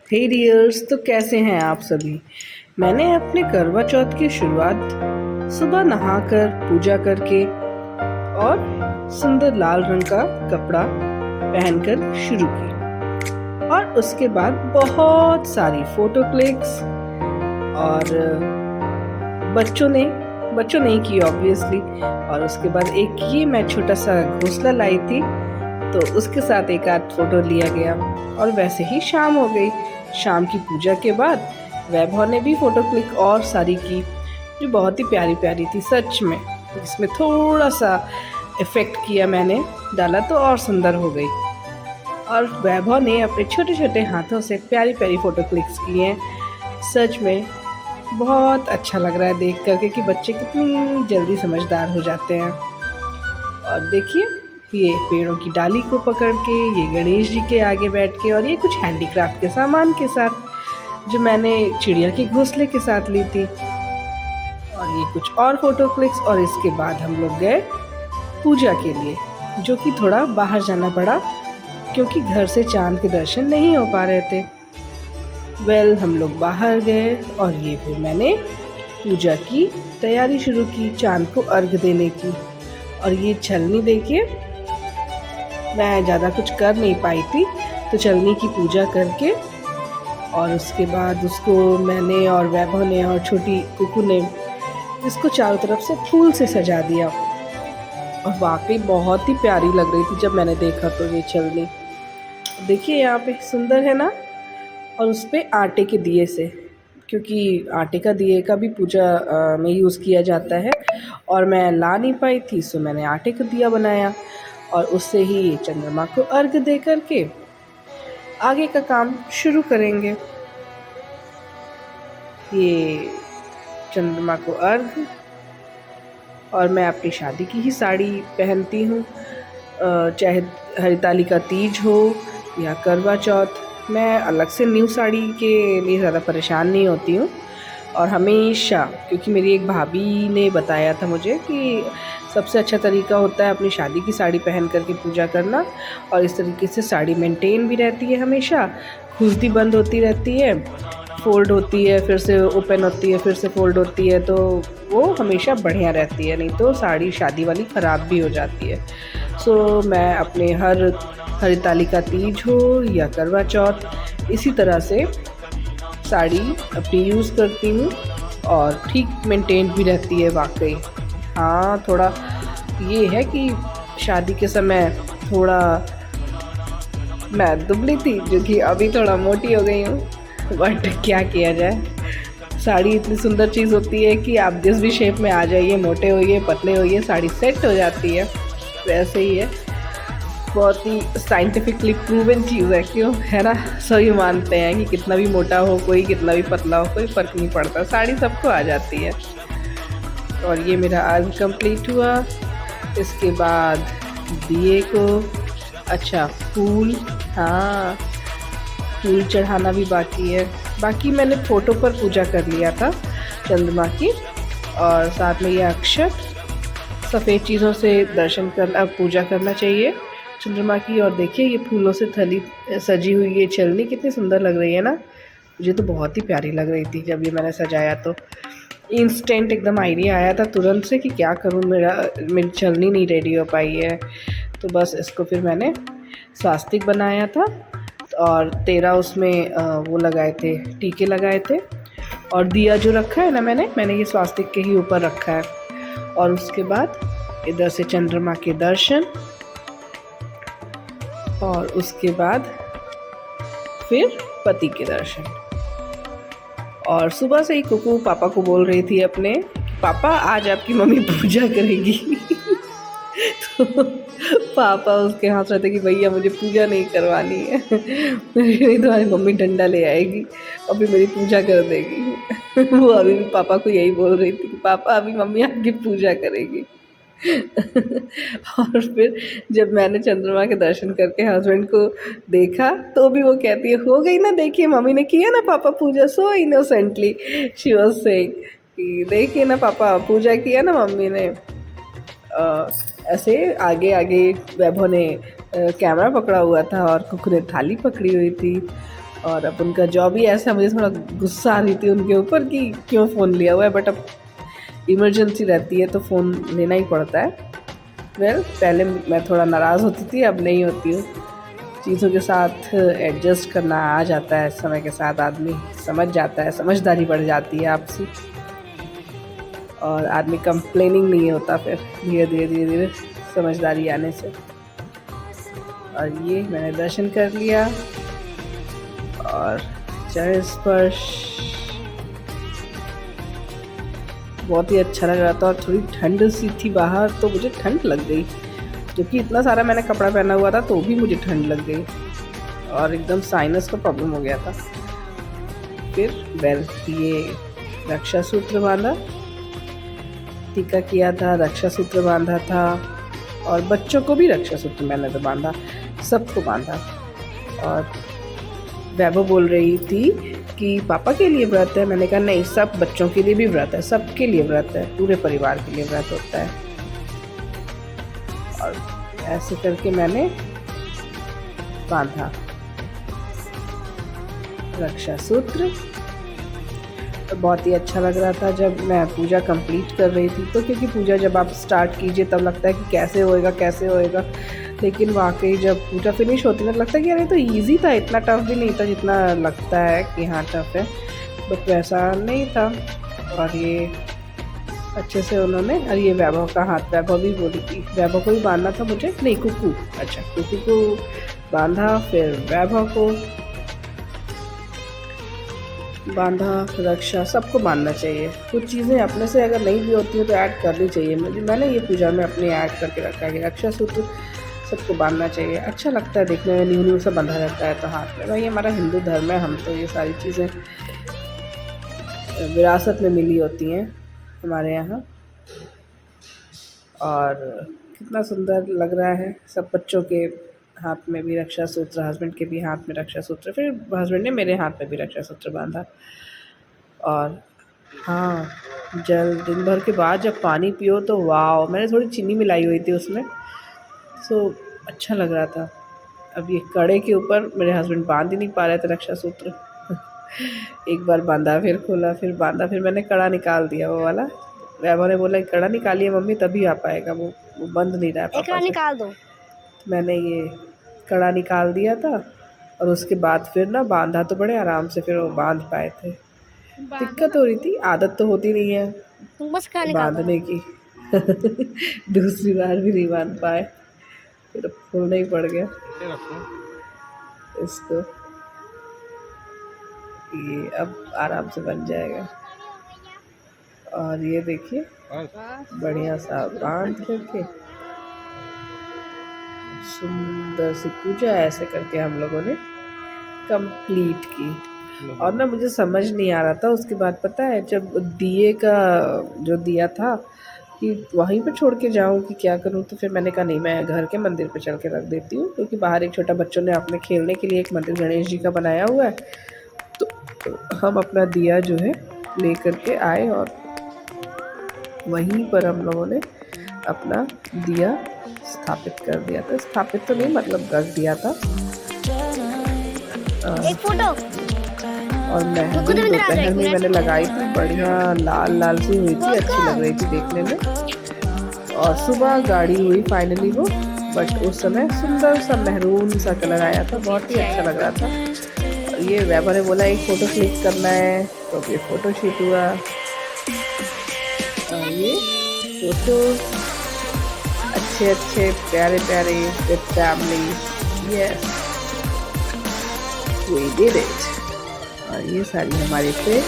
हे dears, तो कैसे हैं आप सभी। मैंने अपने करवा चौथ की शुरुआत सुबह नहाकर पूजा करके और सुंदर लाल रंग का कपड़ा पहनकर शुरू की। और उसके बाद बहुत सारी फोटो क्लिक्स और बच्चों ने ही की ऑब्वियसली। और उसके बाद एक ये मैं छोटा सा घोंसला लाई थी, तो उसके साथ एक आध फोटो लिया गया। और वैसे ही शाम हो गई। शाम की पूजा के बाद वैभव ने भी फोटो क्लिक और सारी की, जो बहुत ही प्यारी प्यारी थी सच में। इसमें थोड़ा सा इफ़ेक्ट किया मैंने, डाला तो और सुंदर हो गई। और वैभव ने अपने छोटे छोटे हाथों से प्यारी प्यारी फ़ोटो क्लिक्स किए हैं। सच में बहुत अच्छा लग रहा है देख करके कि बच्चे कितनी जल्दी समझदार हो जाते हैं। और देखिए, ये पेड़ों की डाली को पकड़ के, ये गणेश जी के आगे बैठ के, और ये कुछ हैंडीक्राफ्ट के सामान के साथ जो मैंने चिड़िया के घोंसले के साथ ली थी। और ये कुछ और फोटो क्लिक्स। और इसके बाद हम लोग गए पूजा के लिए, जो कि थोड़ा बाहर जाना पड़ा क्योंकि घर से चांद के दर्शन नहीं हो पा रहे थे। हम लोग बाहर गए और ये फिर मैंने पूजा की तैयारी शुरू की, चांद को अर्घ देने की। और ये छलनी देखिए, मैं ज़्यादा कुछ कर नहीं पाई थी, तो छलनी की पूजा करके और उसके बाद उसको मैंने और वैभव ने और छोटी कुकू ने इसको चारों तरफ से फूल से सजा दिया। और वाकई बहुत ही प्यारी लग रही थी जब मैंने देखा तो ये छलनी। देखिए यहाँ पे सुंदर है ना। और उस पर आटे के दिए से, क्योंकि आटे का दिए का भी पूजा में यूज़ किया जाता है, और मैं ला नहीं पाई थी, सो मैंने आटे का दिया बनाया। और उससे ही चंद्रमा को अर्घ दे करके आगे का काम शुरू करेंगे। ये चंद्रमा को अर्घ, और मैं अपनी शादी की ही साड़ी पहनती हूँ, चाहे हरितालिका तीज हो या करवा चौथ। मैं अलग से न्यू साड़ी के लिए ज़्यादा परेशान नहीं होती हूँ। और हमेशा, क्योंकि मेरी एक भाभी ने बताया था मुझे कि सबसे अच्छा तरीका होता है अपनी शादी की साड़ी पहन करके पूजा करना, और इस तरीके से साड़ी मेंटेन भी रहती है, हमेशा खुजली बंद होती रहती है, फ़ोल्ड होती है, फिर से ओपन होती है, फिर से फ़ोल्ड होती है, तो वो हमेशा बढ़िया रहती है। नहीं तो साड़ी शादी वाली ख़राब भी हो जाती है। सो मैं अपने हरितालिका तीज हो या करवा चौथ, इसी तरह से साड़ी अपनी यूज़ करती हूँ और ठीक मेंटेन भी रहती है वाकई। हाँ, थोड़ा ये है कि शादी के समय थोड़ा मैं दुबली थी, जो कि अभी थोड़ा मोटी हो गई हूँ, बट क्या किया जाए। साड़ी इतनी सुंदर चीज़ होती है कि आप जिस भी शेप में आ जाइए, मोटे होइए पतले होइए, साड़ी सेट हो जाती है। वैसे ही है, बहुत ही साइंटिफिकली प्रूवन चीज़ है, क्यों है ना। सभी मानते हैं कि कितना भी मोटा हो कोई, कितना भी पतला हो कोई, फ़र्क नहीं पड़ता, साड़ी सबको आ जाती है। और ये मेरा आज कंप्लीट हुआ। इसके बाद दिए को, अच्छा फूल, हाँ फूल चढ़ाना भी बाकी है। बाकी मैंने फ़ोटो पर पूजा कर लिया था चंद्रमा की, और साथ में ये अक्षत, सफ़ेद चीज़ों से दर्शन करना, पूजा करना चाहिए चंद्रमा की। और देखिए, ये फूलों से थली सजी हुई ये छलनी कितनी सुंदर लग रही है ना। मुझे तो बहुत ही प्यारी लग रही थी जब ये मैंने सजाया, तो इंस्टेंट एकदम आइडिया आया था तुरंत से कि क्या करूँ, मेरी छलनी नहीं रेडी हो पाई है। तो बस इसको फिर मैंने स्वास्तिक बनाया था, और 13 उसमें वो लगाए थे, टीके लगाए थे। और दिया जो रखा है ना मैंने ये स्वास्तिक के ही ऊपर रखा है। और उसके बाद इधर से चंद्रमा के दर्शन, और उसके बाद फिर पति के दर्शन। और सुबह से ही कुकू पापा को बोल रही थी अपने, पापा आज आपकी मम्मी पूजा करेगी। तो पापा उसके हाथ रहते कि भैया मुझे पूजा नहीं करवानी है, नहीं तुम्हारी मम्मी डंडा ले आएगी और फिर मेरी पूजा कर देगी। वो अभी भी पापा को यही बोल रही थी कि पापा अभी मम्मी आपकी पूजा करेगी। और फिर जब मैंने चंद्रमा के दर्शन करके हस्बैंड को देखा, तो भी वो कहती है, हो गई ना, देखिए मम्मी ने किया ना पापा पूजा, सो इनोसेंटली शी वाज सेइंग कि देखिए ना पापा पूजा किया ना मम्मी ने। ऐसे आगे आगे वैभव ने कैमरा पकड़ा हुआ था और कुकू ने थाली पकड़ी हुई थी। और अब उनका जॉब ही ऐसा, मुझे थोड़ा गुस्सा आ रही थी उनके ऊपर कि क्यों फ़ोन लिया हुआ है, बट अब इमरजेंसी रहती है तो फ़ोन लेना ही पड़ता है। पहले मैं थोड़ा नाराज़ होती थी, अब नहीं होती हूँ। चीज़ों के साथ एडजस्ट करना आ जाता है, समय के साथ आदमी समझ जाता है, समझदारी बढ़ जाती है आपसी, और आदमी कंप्लेनिंग नहीं होता फिर धीरे धीरे समझदारी आने से। और ये मैंने दर्शन कर लिया और चरण स्पर्श बहुत ही अच्छा लग रहा था। और थोड़ी ठंड सी थी बाहर, तो मुझे ठंड लग गई, क्योंकि इतना सारा मैंने कपड़ा पहना हुआ था तो भी मुझे ठंड लग गई और एकदम साइनस का प्रॉब्लम हो गया था। फिर ये रक्षा सूत्र बांधा, टीका किया था, रक्षा सूत्र बांधा था, और बच्चों को भी रक्षा सूत्र मैंने तो बांधा, सबको बांधा। और वैभव बोल रही थी कि पापा के लिए व्रत है, मैंने कहा नहीं, सब बच्चों के लिए भी व्रत है, सबके लिए व्रत है, पूरे परिवार के लिए व्रत होता है। और ऐसे करके मैंने बांधा रक्षा सूत्र। तो बहुत ही अच्छा लग रहा था जब मैं पूजा कंप्लीट कर रही थी, तो क्योंकि पूजा जब आप स्टार्ट कीजिए तब लगता है कि कैसे होएगा, लेकिन वाकई जब पूजा फिनिश होती है तो लगता है कि अरे तो इजी था, इतना टफ भी नहीं था जितना लगता है कि हाँ टफ है, बट वैसा नहीं था। और ये अच्छे से उन्होंने, और ये वैभव का हाथ, वैभव भी बोली थी, वैभव को भी बांधना था मुझे, नहीं कुकू, अच्छा कुकू को बांधा, फिर वैभव को बांधा, रक्षा, सबको बांधना चाहिए। कुछ चीज़ें अपने से अगर नहीं भी होती हैं तो ऐड करनी चाहिए। मैंने ये पूजा में अपने ऐड करके रखा है, रक्षा सूत्र सबको बांधना चाहिए, अच्छा लगता है देखने में, न्यू सा बंधा रहता है तो हाथ में। भाई हमारा हिंदू धर्म है, हम तो ये सारी चीज़ें विरासत में मिली होती हैं हमारे यहाँ। और कितना सुंदर लग रहा है, सब बच्चों के हाथ में भी रक्षा सूत्र, हस्बैंड के भी हाथ में रक्षा सूत्र, फिर हस्बैंड ने मेरे हाथ में भी रक्षा सूत्र बांधा। और हाँ, जल दिन भर के बाद जब पानी पियो तो वाह, मैंने थोड़ी चीनी मिलाई हुई थी उसमें, सो अच्छा लग रहा था। अब ये कड़े के ऊपर मेरे हस्बैंड बांध ही नहीं पा रहे थे रक्षा सूत्र एक बार बांधा, फिर खोला, फिर बांधा, फिर मैंने कड़ा निकाल दिया वो वाला। वैभव ने बोला कड़ा निकालिए मम्मी तभी आ पाएगा, वो बंद नहीं रहा पापा से। निकाल दो। मैंने ये कड़ा निकाल दिया था, और उसके बाद फिर ना बांधा तो बड़े आराम से फिर वो बांध पाए थे। दिक्कत हो रही थी, आदत तो होती नहीं है बस बांधने की दूसरी बार भी नहीं बांध पाए, फिर खोलना ही पड़ गया इसको। ये अब आराम से बन जाएगा। और ये देखिए बढ़िया सा बांध करके सुंदर सी पूजा ऐसे करके हम लोगों ने कंप्लीट की। और ना मुझे समझ नहीं आ रहा था उसके बाद, पता है जब दिए का जो दिया था कि वहीं पे छोड़ के जाऊँ कि क्या करूँ, तो फिर मैंने कहा नहीं, मैं घर के मंदिर पे चल के रख देती हूँ, क्योंकि बाहर एक छोटा बच्चों ने अपने खेलने के लिए एक मंदिर गणेश जी का बनाया हुआ है, तो हम अपना दिया जो है ले करके आए और वहीं पर हम लोगों ने अपना दिया स्थापित कर दिया था। स्थापित तो नहीं, मतलब रख दिया था। एक फोटो और मेहंदी दोपहर में मैंने लगाई थी, बढ़िया लाल लाल सी हुई थी, अच्छी लग रही थी देखने में। और सुबह गाड़ी हुई फाइनली वो, बट उस समय सुंदर सा मेहरून सा कलर आया था, बहुत ही अच्छा लग रहा था। और ये वैभव ने बोला एक फ़ोटो क्लिक करना है, तो फिर फ़ोटो शूट हुआ। और ये फ़ोटो अच्छे प्यारे with family, yes we did it. और ये सारी हमारे पे